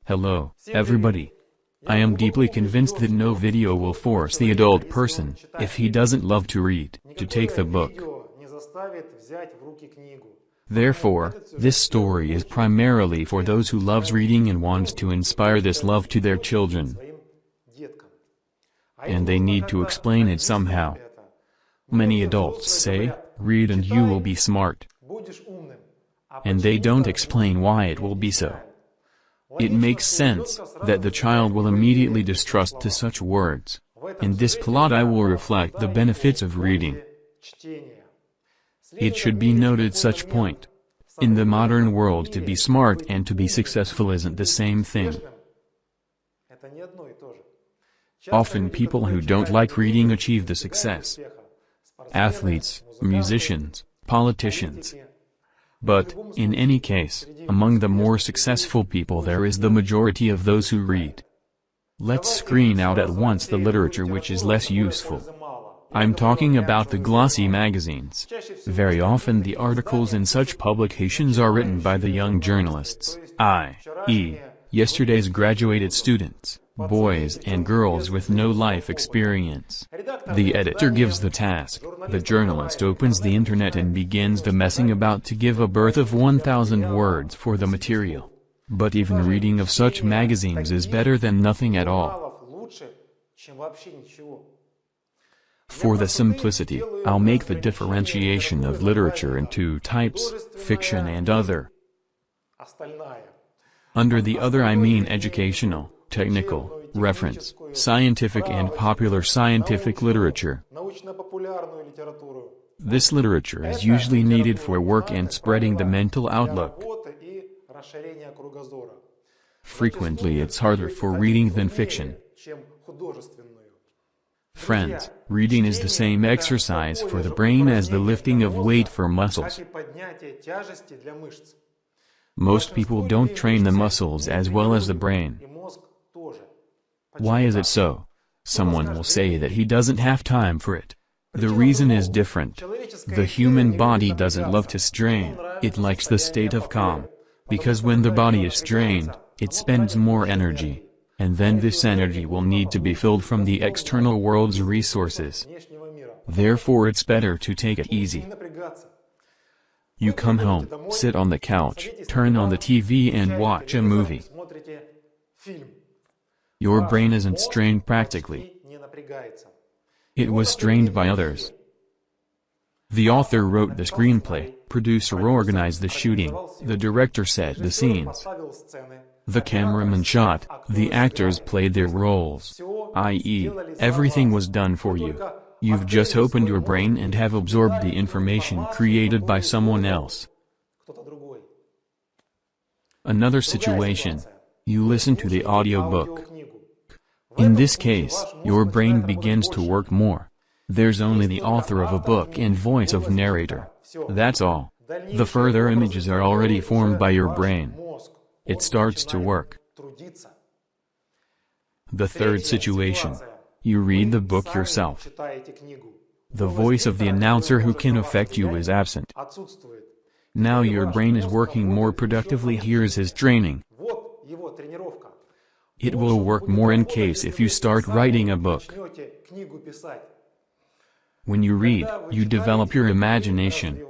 Hello, everybody. I am deeply convinced that no video will force the adult person, if he doesn't love to read, to take the book. Therefore, this story is primarily for those who loves reading and wants to inspire this love to their children. And they need to explain it somehow. Many adults say, read and you will be smart. And they don't explain why it will be so. It makes sense that the child will immediately distrust to such words. In this plot I will reflect the benefits of reading. It should be noted such point. In the modern world, to be smart and to be successful isn't the same thing. Often people who don't like reading achieve the success. Athletes, musicians, politicians. But, in any case, among the more successful people there is the majority of those who read. Let's screen out at once the literature which is less useful. I'm talking about the glossy magazines. Very often the articles in such publications are written by the young journalists, i.e., yesterday's graduated students, boys and girls with no life experience. The editor gives the task, the journalist opens the internet and begins the messing about to give a birth of 1,000 words for the material. But even reading of such magazines is better than nothing at all. For the simplicity, I'll make the differentiation of literature in two types, fiction and other. Under the other I mean educational, technical, reference, scientific and popular scientific literature. This literature is usually needed for work and spreading the mental outlook. Frequently it's harder for reading than fiction. Friends, reading is the same exercise for the brain as the lifting of weight for muscles. Most people don't train the muscles as well as the brain. Why is it so? Someone will say that he doesn't have time for it. The reason is different. The human body doesn't love to strain, it likes the state of calm. Because when the body is strained, it spends more energy. And then this energy will need to be filled from the external world's resources. Therefore it's better to take it easy. You come home, sit on the couch, turn on the TV and watch a movie. Your brain isn't strained practically. It was strained by others. The author wrote the screenplay, producer organized the shooting, the director set the scenes. The cameraman shot, the actors played their roles, i.e., everything was done for you. You've just opened your brain and have absorbed the information created by someone else. Another situation. You listen to the audiobook. In this case, your brain begins to work more. There's only the author of a book and voice of narrator. That's all. The further images are already formed by your brain. It starts to work. The third situation. You read the book yourself. The voice of the announcer who can affect you is absent. Now your brain is working more productively. Here's his training. It will work more in case if you start writing a book. When you read, you develop your imagination.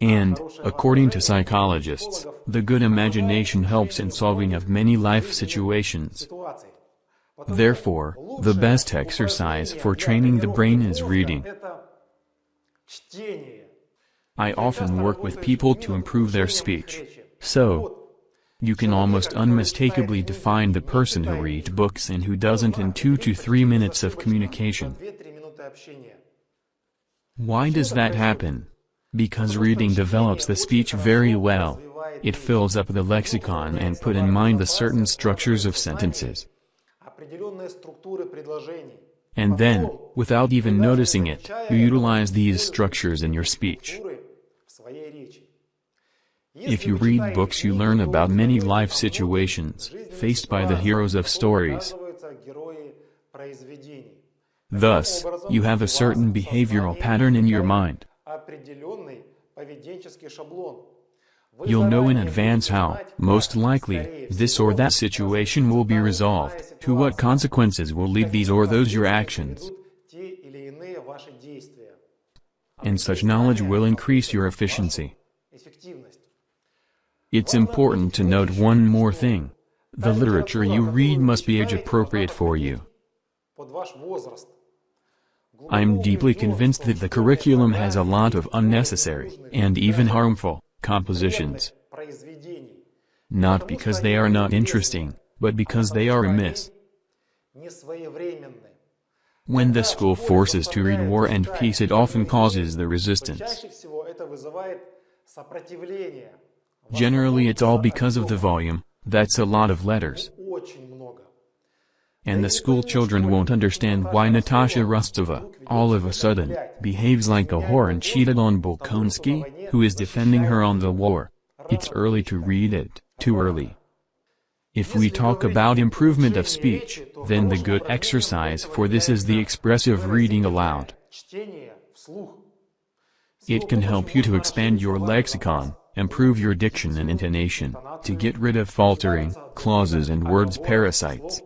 And, according to psychologists, the good imagination helps in solving of many life situations. Therefore, the best exercise for training the brain is reading. I often work with people to improve their speech. So, you can almost unmistakably define the person who reads books and who doesn't in 2 to 3 minutes of communication. Why does that happen? Because reading develops the speech very well. It fills up the lexicon and put in mind the certain structures of sentences. And then, without even noticing it, you utilize these structures in your speech. If you read books you learn about many life situations, faced by the heroes of stories. Thus, you have a certain behavioral pattern in your mind. You'll know in advance how, most likely, this or that situation will be resolved, to what consequences will lead these or those your actions. And such knowledge will increase your efficiency. It's important to note one more thing. The literature you read must be age-appropriate for you. I'm deeply convinced that the curriculum has a lot of unnecessary, and even harmful, compositions. Not because they are not interesting, but because they are amiss. When the school forces to read War and Peace, it often causes the resistance. Generally it's all because of the volume, that's a lot of letters. And the school children won't understand why Natasha Rostova, all of a sudden, behaves like a whore and cheated on Bolkonsky, who is defending her on the war. It's early to read it, too early. If we talk about improvement of speech, then the good exercise for this is the expressive reading aloud. It can help you to expand your lexicon, improve your diction and intonation, to get rid of faltering, clauses and words parasites.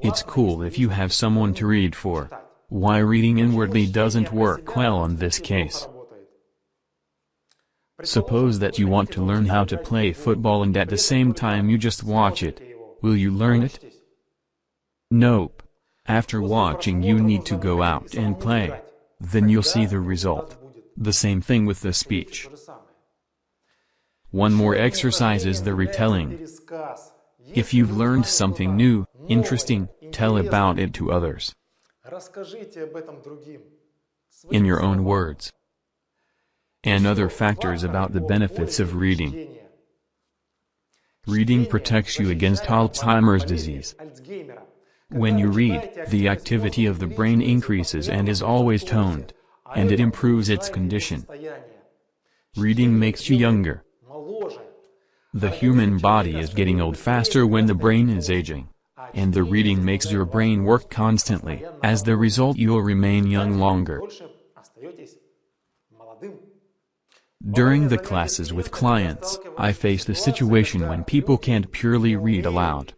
It's cool if you have someone to read for. Why reading inwardly doesn't work well in this case. Suppose that you want to learn how to play football and at the same time you just watch it. Will you learn it? Nope. After watching you need to go out and play. Then you'll see the result. The same thing with the speech. One more exercise is the retelling. If you've learned something new, interesting, tell about it to others. In your own words. And other factors about the benefits of reading. Reading protects you against Alzheimer's disease. When you read, the activity of the brain increases and is always toned, and it improves its condition. Reading makes you younger. The human body is getting old faster when the brain is aging. And the reading makes your brain work constantly. As the result, you'll remain young longer. During the classes with clients, I face the situation when people can't purely read aloud.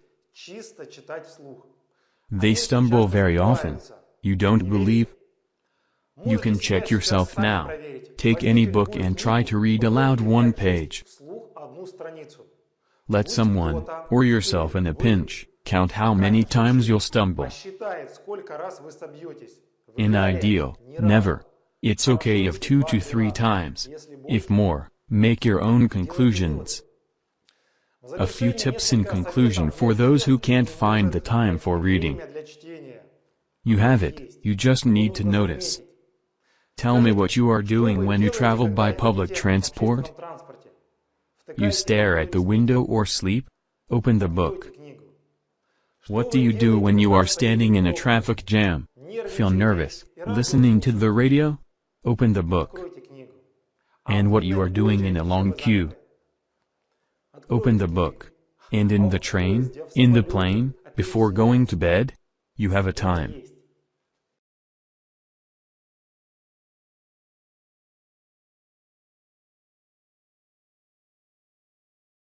They stumble very often. You don't believe? You can check yourself now. Take any book and try to read aloud one page. Let someone, or yourself in a pinch, count how many times you'll stumble. In ideal, never. It's okay if 2 to 3 times. If more, make your own conclusions. A few tips in conclusion for those who can't find the time for reading. You have it, you just need to notice. Tell me what you are doing when you travel by public transport. You stare at the window or sleep? Open the book. What do you do when you are standing in a traffic jam? Feel nervous, listening to the radio? Open the book. And what you are doing in a long queue? Open the book. And in the train, in the plane, before going to bed? You have a time.